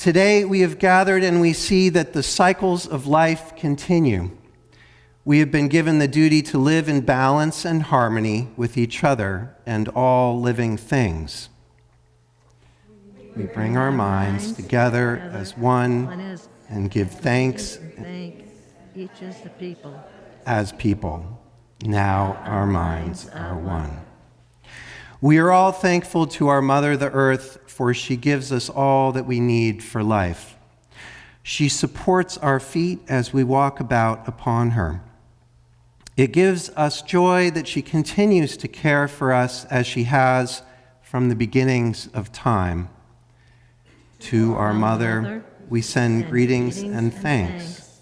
Today we have gathered and we see that the cycles of life continue. We have been given the duty to live in balance and harmony with each other and all living things. We bring our minds together as one and give thanks each as the people. As people. Now our minds are one. We are all thankful to our Mother, the Earth, for she gives us all that we need for life. She supports our feet as we walk about upon her. It gives us joy that she continues to care for us as she has from the beginnings of time. To our Mother, we send greetings and thanks.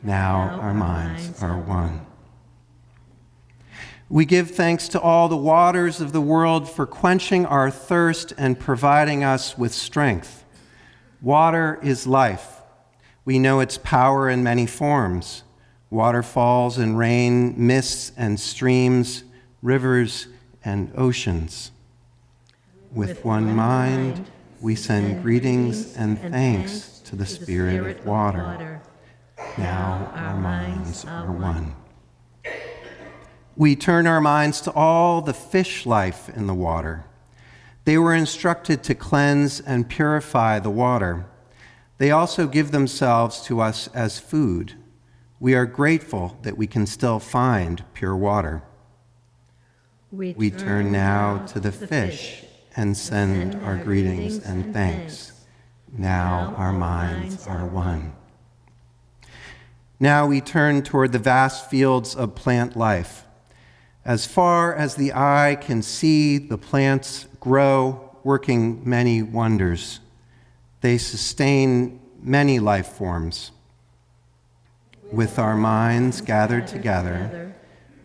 Now our minds are one. We give thanks to all the waters of the world for quenching our thirst and providing us with strength. Water is life. We know its power in many forms: waterfalls and rain, mists and streams, rivers and oceans. With one mind, we send greetings and thanks to the Spirit of water. Now our minds are one. We turn our minds to all the fish life in the water. They were instructed to cleanse and purify the water. They also give themselves to us as food. We are grateful that we can still find pure water. We turn now to the fish and send our greetings and thanks. Now our minds are one. Now we turn toward the vast fields of plant life. As far as the eye can see, the plants grow, working many wonders. They sustain many life forms. With our minds gathered together,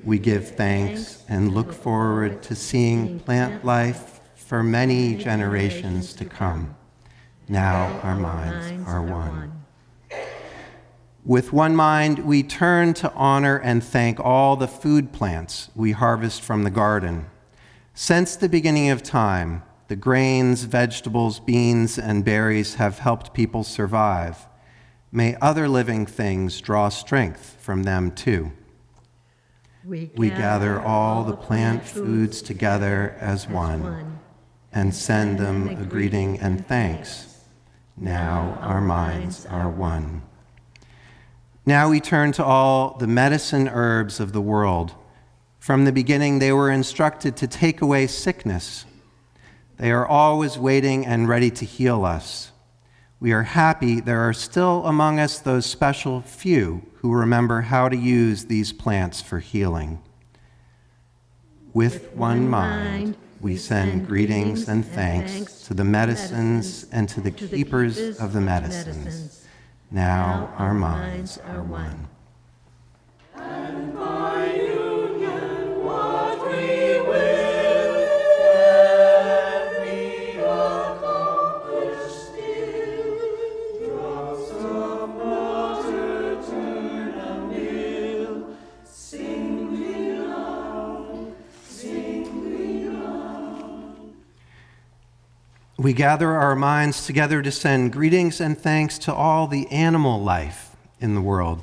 we give thanks and look forward to seeing plant life for many generations to come. Now our minds are one. With one mind, we turn to honor and thank all the food plants we harvest from the garden. Since the beginning of time, the grains, vegetables, beans, and berries have helped people survive. May other living things draw strength from them too. We gather all the plant foods together as one and send them a greeting and thanks. Now our minds are one. Now we turn to all the medicine herbs of the world. From the beginning, they were instructed to take away sickness. They are always waiting and ready to heal us. We are happy there are still among us those special few who remember how to use these plants for healing. With one mind, we send greetings and thanks to the medicines and to the keepers of the medicines. Now our minds are one. And by union what we will can be accomplished still. Drops of water turn a mill, singly loud, singly loud. We gather our minds together to send greetings and thanks to all the animal life in the world.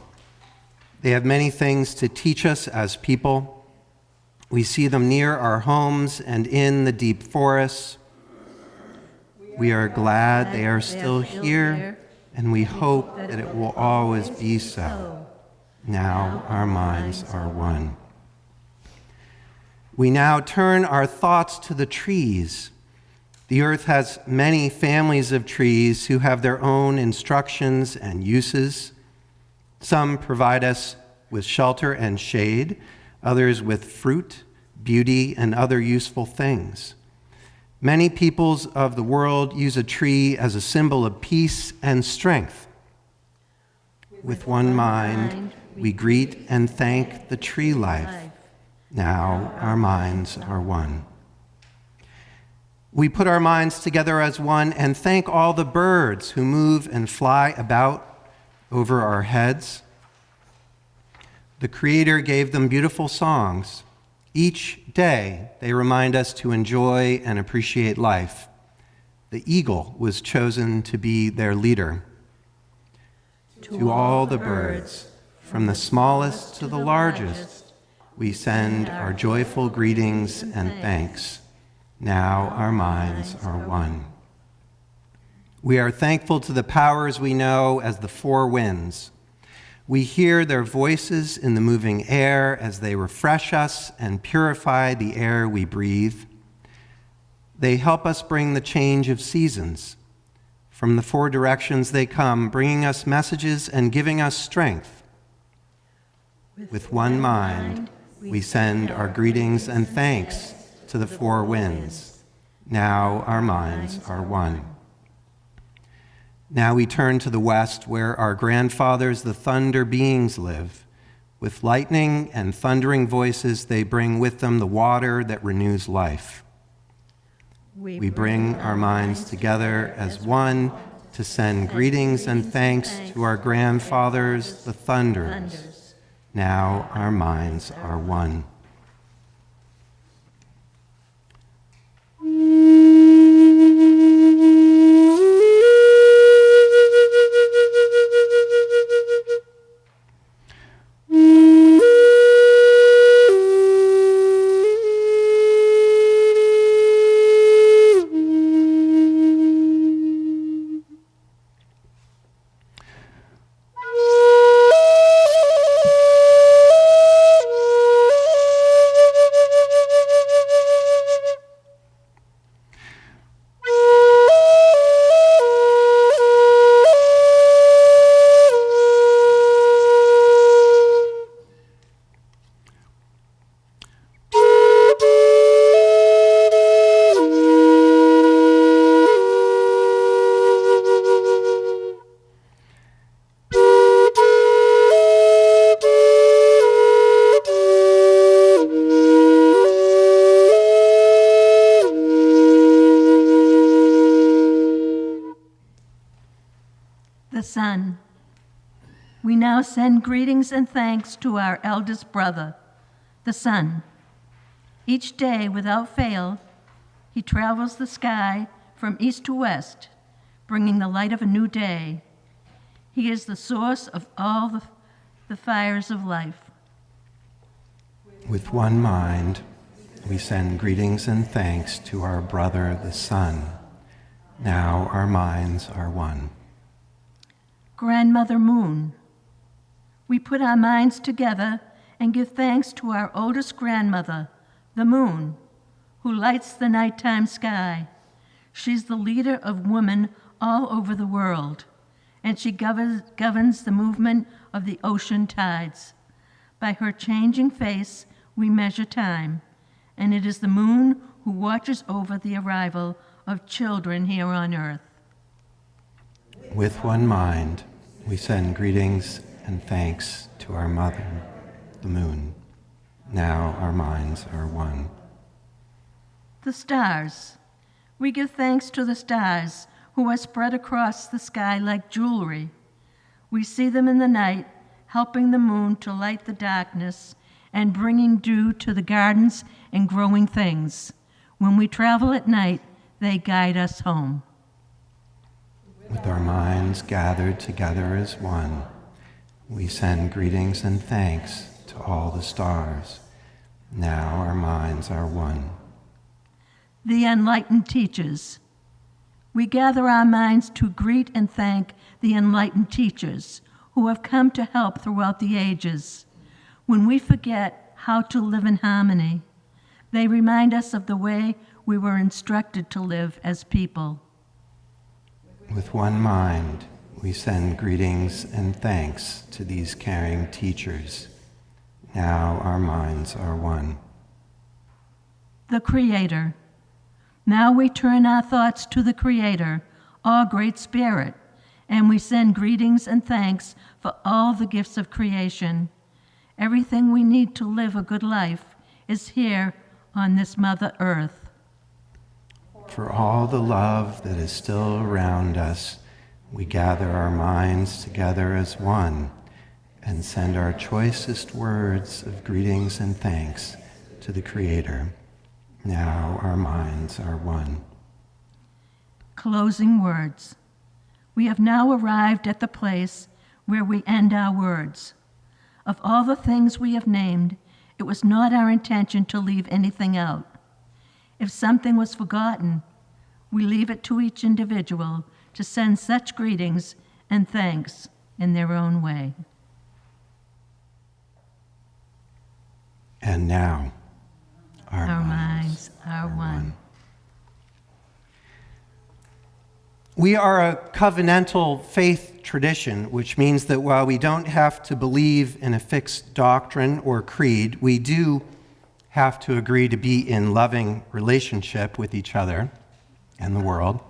They have many things to teach us as people. We see them near our homes and in the deep forests. We are glad they are still here, and we hope that it will always be so. Now our minds are one. We now turn our thoughts to the trees. The earth has many families of trees who have their own instructions and uses. Some provide us with shelter and shade, others with fruit, beauty, and other useful things. Many peoples of the world use a tree as a symbol of peace and strength. With one mind, we greet and thank the tree life. Now our minds are one. We put our minds together as one and thank all the birds who move and fly about over our heads. The Creator gave them beautiful songs. Each day, they remind us to enjoy and appreciate life. the eagle was chosen to be their leader. To all the birds, from the smallest to the largest, we send our joyful greetings and thanks. Now our minds are one. We are thankful to the powers we know as the four winds. We hear their voices in the moving air as they refresh us and purify the air we breathe. They help us bring the change of seasons. From the four directions they come, bringing us messages and giving us strength. With one mind, we send our greetings and thanks to the four winds. Now our minds are one. Now we turn to the west, where our grandfathers, the thunder beings, live. With lightning and thundering voices, they bring with them the water that renews life. We bring our minds together as one to send greetings and thanks to our grandfathers, the thunders. Now our minds are one. Son. We now send greetings and thanks to our eldest brother, the sun. Each day, without fail, he travels the sky from east to west, bringing the light of a new day. He is the source of all the fires of life. With one mind, we send greetings and thanks to our brother, the sun. Now our minds are one. Grandmother Moon. We put our minds together and give thanks to our oldest grandmother, the moon, who lights the nighttime sky. She's the leader of women all over the world, and she governs the movement of the ocean tides. By her changing face, we measure time, and it is the moon who watches over the arrival of children here on earth. With one mind, we send greetings and thanks to our mother, the moon. Now our minds are one. The stars. We give thanks to the stars who are spread across the sky like jewelry. We see them in the night, helping the moon to light the darkness and bringing dew to the gardens and growing things. When we travel at night, they guide us home. With our minds gathered together as one, we send greetings and thanks to all the stars. Now our minds are one. The enlightened teachers. We gather our minds to greet and thank the enlightened teachers who have come to help throughout the ages. When we forget how to live in harmony, they remind us of the way we were instructed to live as people. With one mind, we send greetings and thanks to these caring teachers. Now our minds are one. The Creator. Now we turn our thoughts to the Creator, our Great Spirit, and we send greetings and thanks for all the gifts of creation. Everything we need to live a good life is here on this Mother Earth. For all the love that is still around us, we gather our minds together as one and send our choicest words of greetings and thanks to the Creator. Now our minds are one. closing words. We have now arrived at the place where we end our words. Of all the things we have named, it was not our intention to leave anything out. If something was forgotten, we leave it to each individual to send such greetings and thanks in their own way. And now, Our minds are one. We are a covenantal faith tradition, which means that while we don't have to believe in a fixed doctrine or creed, we do have to agree to be in loving relationship with each other and the world.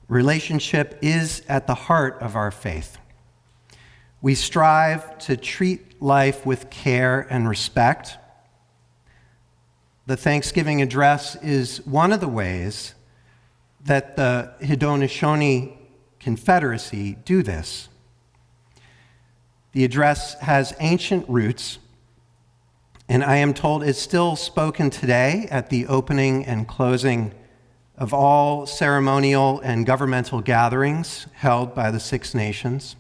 Relationship is at the heart of our faith. We strive to treat life with care and respect. The Thanksgiving address is one of the ways that the Haudenosaunee Confederacy do this. The address has ancient roots, and I am told is still spoken today at the opening and closing of all ceremonial and governmental gatherings held by the Six Nations.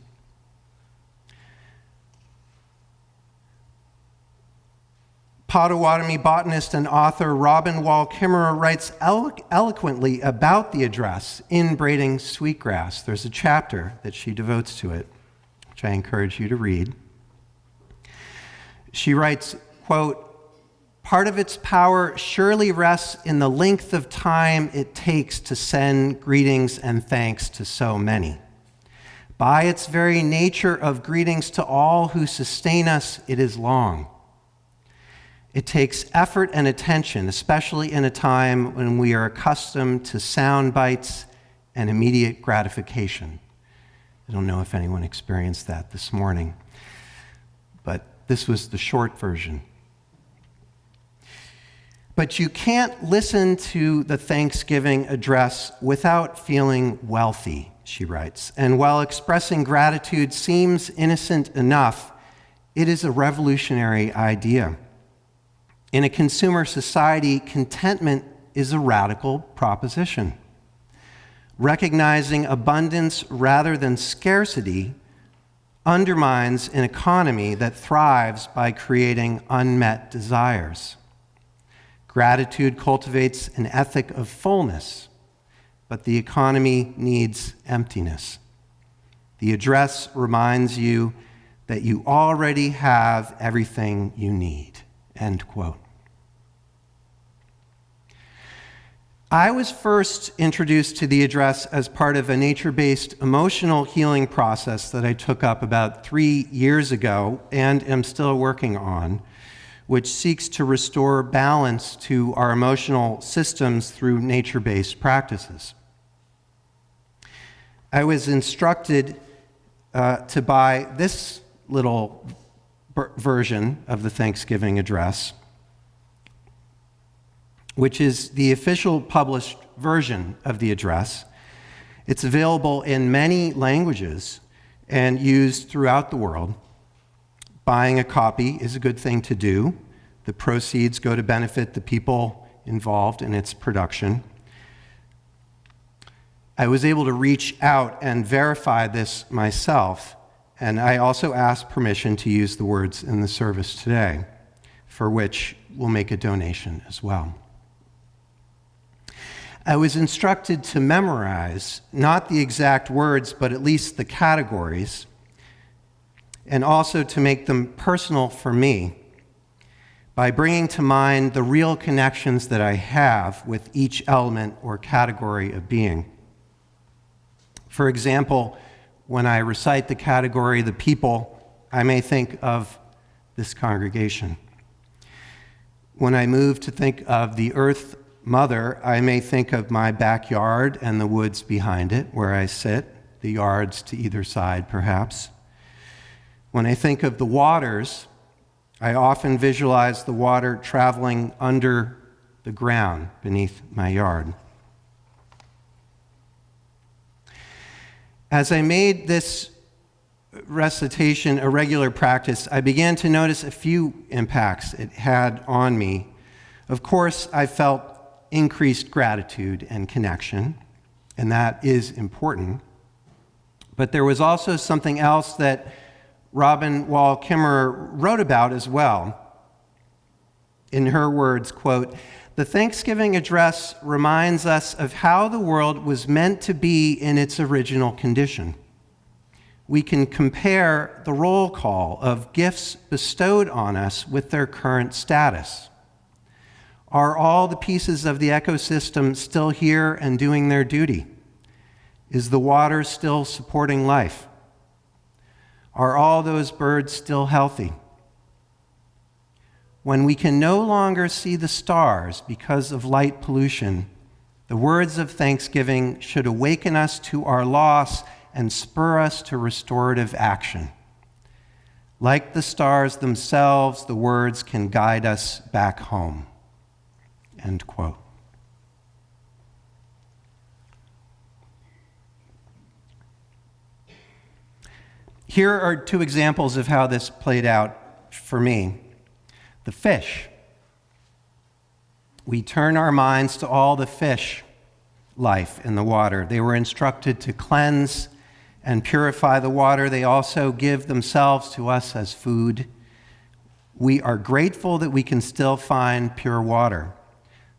Potawatomi botanist and author Robin Wall Kimmerer writes eloquently about the address in Braiding Sweetgrass. There's a chapter that she devotes to it, which I encourage you to read. She writes, quote, "Part of its power surely rests in the length of time it takes to send greetings and thanks to so many. By its very nature of greetings to all who sustain us, it is long. It takes effort and attention, especially in a time when we are accustomed to sound bites and immediate gratification." I don't know if anyone experienced that this morning, but this was the short version. But you can't listen to the Thanksgiving address without feeling wealthy, she writes. And while expressing gratitude seems innocent enough, it is a revolutionary idea. In a consumer society, contentment is a radical proposition. Recognizing abundance rather than scarcity undermines an economy that thrives by creating unmet desires. Gratitude cultivates an ethic of fullness, but the economy needs emptiness. The address reminds you that you already have everything you need. End quote. I was first introduced to the address as part of a nature-based emotional healing process that I took up about 3 years ago and am still working on, which seeks to restore balance to our emotional systems through nature-based practices. I was instructed to buy this little version of the Thanksgiving address, which is the official published version of the address. It's available in many languages and used throughout the world. Buying a copy is a good thing to do. The proceeds go to benefit the people involved in its production. I was able to reach out and verify this myself, and I also asked permission to use the words in the service today, for which we'll make a donation as well. I was instructed to memorize not the exact words, but at least the categories, and also to make them personal for me by bringing to mind the real connections that I have with each element or category of being. For example, when I recite the category, the people, I may think of this congregation. When I move to think of the earth mother, I may think of my backyard and the woods behind it where I sit, the yards to either side perhaps. When I think of the waters, I often visualize the water traveling under the ground beneath my yard. As I made this recitation a regular practice, I began to notice a few impacts it had on me. Of course, I felt increased gratitude and connection, and that is important. But there was also something else that Robin Wall Kimmerer wrote about as well. In her words, quote, "The Thanksgiving address reminds us of how the world was meant to be in its original condition. We can compare the roll call of gifts bestowed on us with their current status. Are all the pieces of the ecosystem still here and doing their duty? Is the water still supporting life? Are all those birds still healthy? When we can no longer see the stars because of light pollution, the words of thanksgiving should awaken us to our loss and spur us to restorative action. Like the stars themselves, the words can guide us back home." End quote. Here are two examples of how this played out for me. The fish. We turn our minds to all the fish life in the water. They were instructed to cleanse and purify the water. They also give themselves to us as food. We are grateful that we can still find pure water.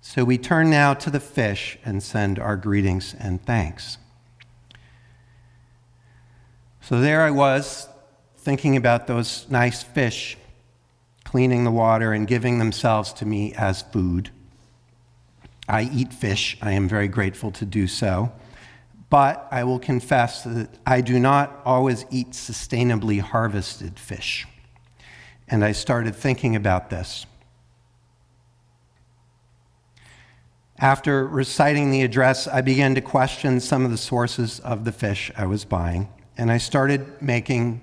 So we turn now to the fish and send our greetings and thanks. So there I was, thinking about those nice fish cleaning the water and giving themselves to me as food. I eat fish. I am very grateful to do so. But I will confess that I do not always eat sustainably harvested fish. And I started thinking about this. After reciting the address, I began to question some of the sources of the fish I was buying, and I started making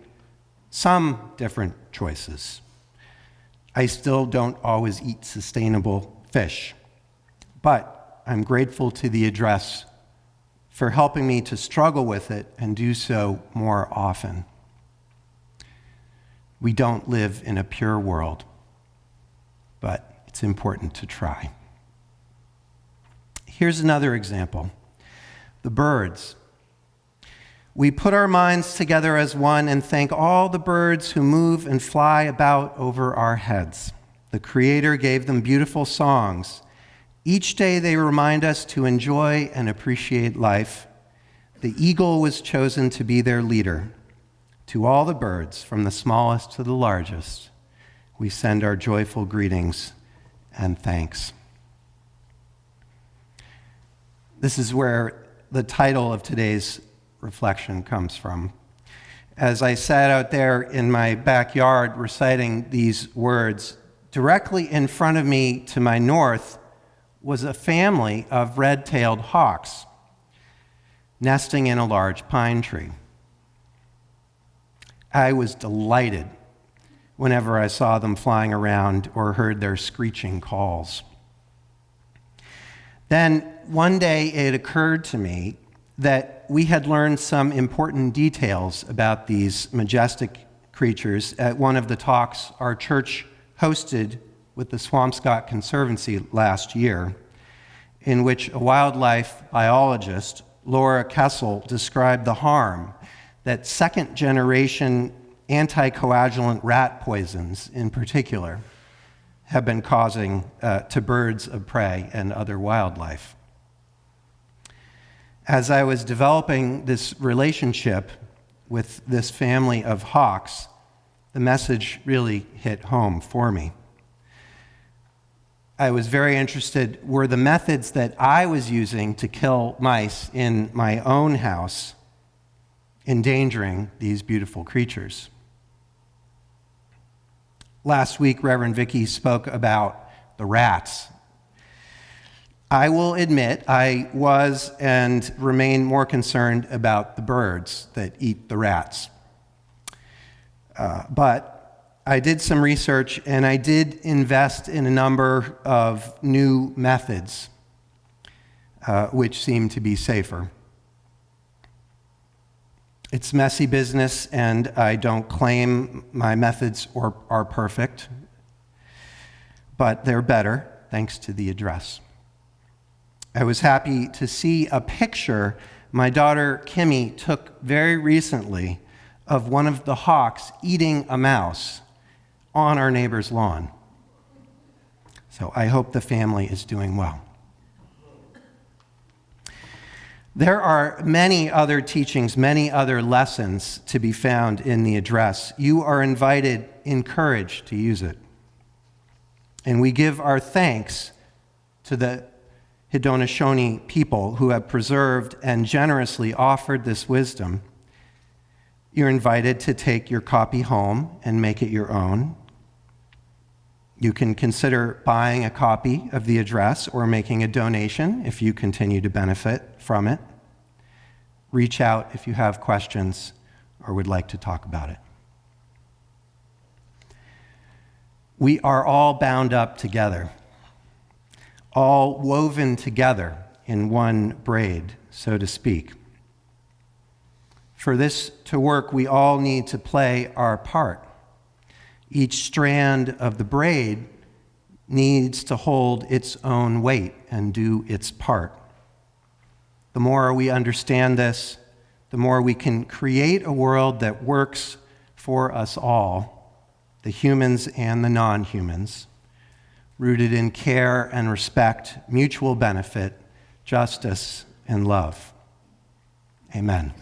some different choices. I still don't always eat sustainable fish, but I'm grateful to the address for helping me to struggle with it and do so more often. We don't live in a pure world, but it's important to try. Here's another example. The birds. We put our minds together as one and thank all the birds who move and fly about over our heads. The Creator gave them beautiful songs. Each day they remind us to enjoy and appreciate life. The eagle was chosen to be their leader. To all the birds, from the smallest to the largest, we send our joyful greetings and thanks. This is where the title of today's reflection comes from. As I sat out there in my backyard reciting these words, directly in front of me to my north was a family of red-tailed hawks nesting in a large pine tree. I was delighted whenever I saw them flying around or heard their screeching calls. Then one day it occurred to me that we had learned some important details about these majestic creatures at one of the talks our church hosted with the Swampscott Conservancy last year, in which a wildlife biologist, Laura Kessel, described the harm that second-generation anticoagulant rat poisons, in particular, have been causing to birds of prey and other wildlife. As I was developing this relationship with this family of hawks, the message really hit home for me. I was very interested, were the methods that I was using to kill mice in my own house endangering these beautiful creatures? Last week, Reverend Vicky spoke about the rats. I will admit I was and remain more concerned about the birds that eat the rats. But I did some research and I did invest in a number of new methods which seem to be safer. It's messy business, and I don't claim my methods are perfect, but they're better thanks to the address. I was happy to see a picture my daughter Kimmy took very recently of one of the hawks eating a mouse on our neighbor's lawn. So I hope the family is doing well. There are many other teachings, many other lessons to be found in the address. You are invited, encouraged to use it. And we give our thanks to the Haudenosaunee people who have preserved and generously offered this wisdom. You're invited to take your copy home and make it your own. You can consider buying a copy of the address or making a donation if you continue to benefit from it. Reach out if you have questions or would like to talk about it. We are all bound up together, all woven together in one braid, so to speak. For this to work, we all need to play our part. Each strand of the braid needs to hold its own weight and do its part. The more we understand this, the more we can create a world that works for us all, the humans and the non-humans, rooted in care and respect, mutual benefit, justice, and love. Amen.